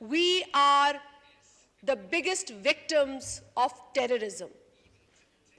We are the biggest victims of terrorism.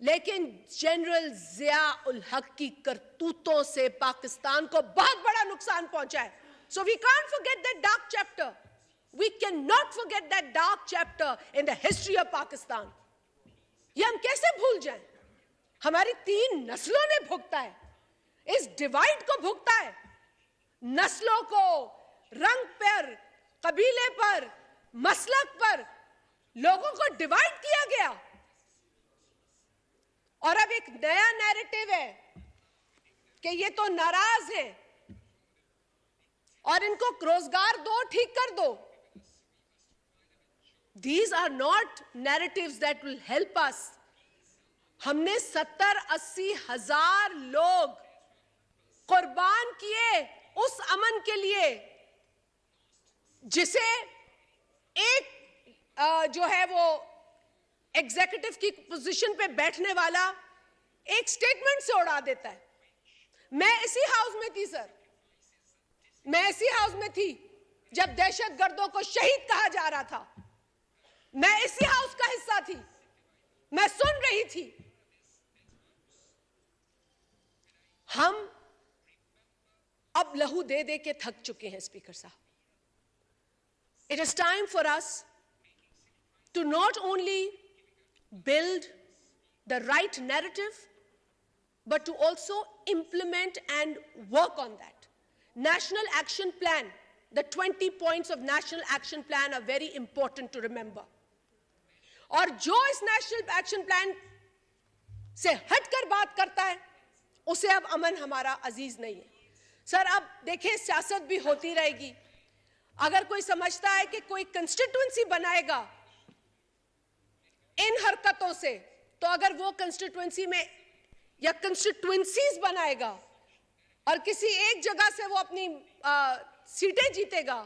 لیکن general Zia الحق کی کرتوتوں سے پاکستان کو بہت بڑا نقصان پہنچا ہے. So we can't forget that dark chapter. We cannot forget that dark chapter in the history of Pakistan. یہ ہم کیسے بھول جائیں؟ ہماری 3 نسلوں نے بھگتا ہے, اس ڈیوائڈ کو بھگتا ہے. نسلوں کو, رنگ پر, قبیلے پر, مسلک پر لوگوں کو ڈیوائڈ کیا گیا. اور اب ایک نیا نیریٹو ہے کہ یہ تو ناراض ہیں اور ان کو روزگار دو, ٹھیک کر دو. These are not narratives that will help us. ہم نے 70-80 ہزار لوگ قربان کیے اس امن کے لیے جسے ایک جو ہے وہ ایگزیکٹو کی پوزیشن پہ بیٹھنے والا ایک سٹیٹمنٹ سے اڑا دیتا ہے. میں اسی ہاؤس میں تھی سر, میں اسی ہاؤس میں تھی جب دہشت گردوں کو شہید کہا جا رہا تھا. میں اسی ہاؤس کا حصہ تھی, میں سن رہی تھی. ہم اب لہو دے دے کے تھک چکے ہیں اسپیکر صاحب. It is time for us to not only build the right narrative, but to also implement and work on that. National Action Plan, the 20 points of National Action Plan are very important to remember. اور جو اس national action plan سے ہٹ کر بات کرتا ہے اسے اب امن ہمارا عزیز نہیں ہے. سر اب دیکھیں سیاست بھی ہوتی رہے گی. اگر کوئی سمجھتا ہے کہ کوئی کنسٹیٹوئنسی بنائے گا ان حرکتوں سے, تو اگر وہ کنسٹیٹوئنسی میں یا کنسٹیٹوئنسیز بنائے گا اور کسی ایک جگہ سے وہ اپنی سیٹیں جیتے گا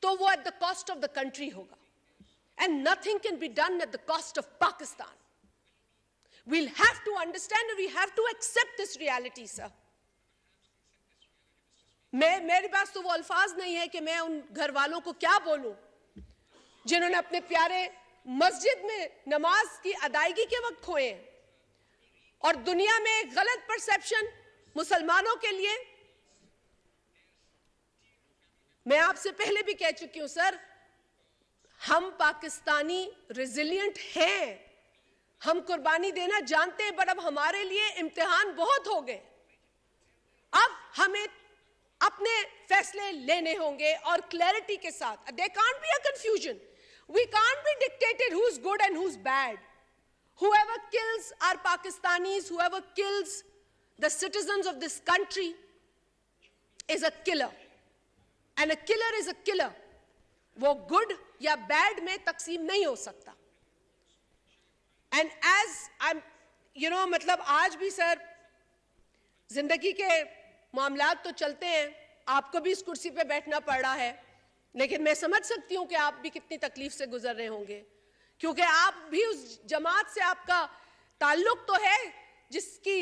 تو وہ at the cost of the country ہوگا. And nothing can be done at the cost of Pakistan. We'll have to understand and we have to accept this reality, sir. میرے پاس تو وہ الفاظ نہیں ہے کہ میں ان گھر والوں کو کیا بولوں جنہوں نے اپنے پیارے مسجد میں نماز کی ادائیگی کے وقت کھوئے ہیں, اور دنیا میں ایک غلط پرسیپشن مسلمانوں کے لیے. میں آپ سے پہلے بھی کہہ چکی ہوں سر, ہم پاکستانی ریزیلینٹ ہیں, ہم قربانی دینا جانتے ہیں, بٹ اب ہمارے لیے امتحان بہت ہو گئے. اب ہمیں اپنے فیصلے لینے ہوں گے اور کلیئرٹی کے ساتھ. There can't be a confusion. We can't be dictated who's good and who's bad. Whoever kills our Pakistanis, whoever kills the citizens of this country is a killer. And a killer is a killer. وہ good یا bed میں تقسیم نہیں ہو سکتا. And as مطلب آج بھی سر زندگی کے معاملات تو چلتے ہیں, آپ کو بھی اس کرسی پہ بیٹھنا پڑ رہا ہے, لیکن میں سمجھ سکتی ہوں کہ آپ بھی کتنی تکلیف سے گزر رہے ہوں گے, کیونکہ آپ بھی اس جماعت سے آپ کا تعلق تو ہے جس کی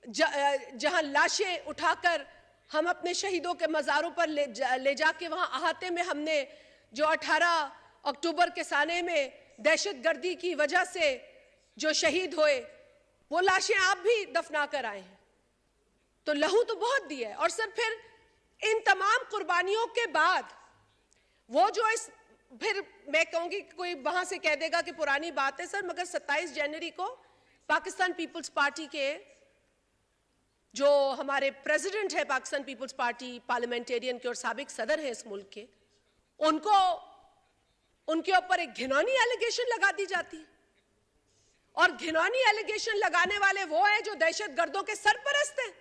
جہاں لاشیں اٹھا کر ہم اپنے شہیدوں کے مزاروں پر لے جا کے وہاں احاطے میں ہم نے جو 18 اکتوبر کے سانے میں دہشت گردی کی وجہ سے جو شہید ہوئے وہ لاشیں آپ بھی دفنا کر آئے ہیں. تو لہو تو بہت دیا ہے. اور سر پھر ان تمام قربانیوں کے بعد وہ جو پھر میں کہوں گی کوئی وہاں سے کہہ دے گا کہ پرانی بات ہے سر, مگر 27 جنوری کو پاکستان پیپلز پارٹی کے جو ہمارے پریزیڈنٹ ہے پاکستان پیپلز پارٹی پارلیمنٹیرین کے اور سابق صدر ہیں اس ملک کے, ان کے اوپر ایک گھنونی ایلیگیشن لگا دی جاتی ہے. اور گھنونی ایلیگیشن لگانے والے وہ ہیں جو دہشت گردوں کے سرپرست ہیں.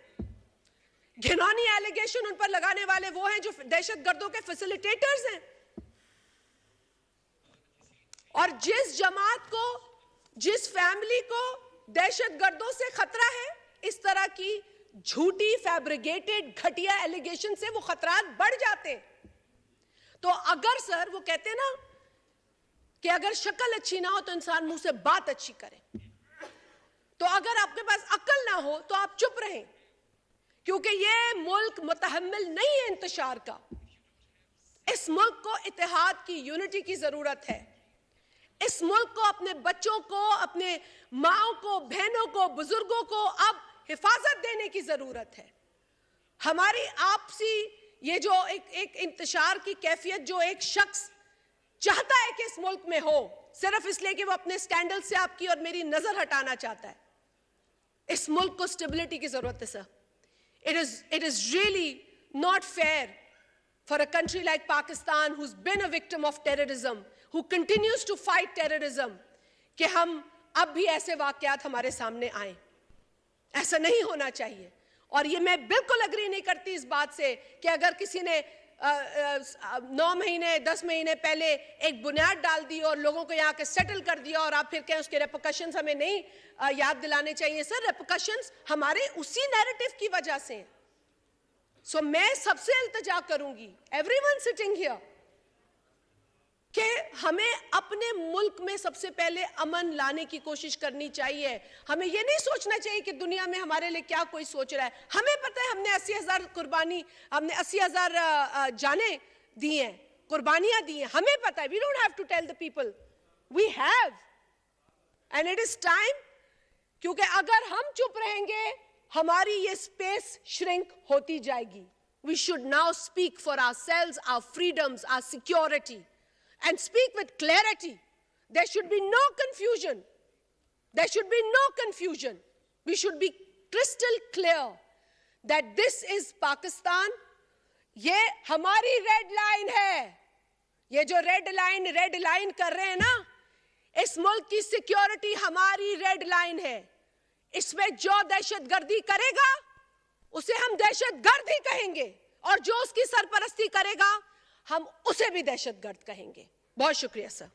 گھنونی ایلیگیشن ان پر لگانے والے وہ ہیں جو دہشت گردوں کے فیسیلیٹیٹرز ہیں. اور جس جماعت کو, جس فیملی کو دہشت گردوں سے خطرہ ہے, اس طرح کی جھوٹی فیبریگیٹڈ گھٹیا ایلیگیشن سے وہ خطرات بڑھ جاتے ہیں. تو اگر سر وہ کہتے ہیں نا کہ اگر شکل اچھی نہ ہو تو انسان منہ سے بات اچھی کرے, تو اگر آپ کے پاس عقل نہ ہو تو آپ چپ رہیں, کیونکہ یہ ملک متحمل نہیں ہے انتشار کا. اس ملک کو اتحاد کی, یونٹی کی ضرورت ہے. اس ملک کو, اپنے بچوں کو, اپنے ماؤں کو, بہنوں کو, بزرگوں کو اب حفاظت دینے کی ضرورت ہے. ہماری آپسی یہ جو ایک انتشار کی کیفیت جو ایک شخص چاہتا ہے کہ اس ملک میں ہو, صرف اس لیے کہ وہ اپنے سکینڈل سے آپ کی اور میری نظر ہٹانا چاہتا ہے. اس ملک کو سٹیبلٹی کی ضرورت ہے سر. It is really not fair for a country like Pakistan, who's been a victim of terrorism, who continues to fight terrorism, کہ ہم اب بھی ایسے واقعات ہمارے سامنے آئیں. ایسا نہیں ہونا چاہیے. اور یہ میں بالکل اگری نہیں کرتی اس بات سے کہ اگر کسی نے 9 مہینے 10 مہینے پہلے ایک بنیاد ڈال دی اور لوگوں کو یہاں کے سیٹل کر دیا اور آپ پھر کہیں اس کے ریپرکشنز ہمیں نہیں یاد دلانے چاہیے. سر, ریپرکشنز ہمارے اسی نیریٹو کی وجہ سے ہیں. سو میں سب سے التجا کروں گی, ایوری ون سٹنگ ہیئر, کہ ہمیں اپنے ملک میں سب سے پہلے امن لانے کی کوشش کرنی چاہیے. ہمیں یہ نہیں سوچنا چاہیے کہ دنیا میں ہمارے لیے کیا کوئی سوچ رہا ہے. ہمیں پتہ ہے ہم نے 80,000 قربانی, ہم نے 80,000 جانیں دی ہیں, قربانیاں دی ہیں. ہمیں پتہ ہے. We don't have to tell the people. We have. And it is time, کیونکہ اگر ہم چپ رہیں گے ہماری یہ اسپیس شرنک ہوتی جائے گی. We should now speak for ourselves, our freedoms, our security. And speak with clarity. There should be no confusion. There should be no confusion. We should be crystal clear that this is Pakistan. یہ ہماری red line ہے. یہ جو red line کر رہے ہیں نا, اس ملک کی سیکیورٹی ہماری ریڈ لائن ہے. اس میں جو دہشت گردی کرے گا اسے ہم دہشت گرد ہی کہیں گے, اور جو اس کی سرپرستی کرے گا ہم اسے بھی دہشت گرد کہیں گے. بہت شکریہ سر.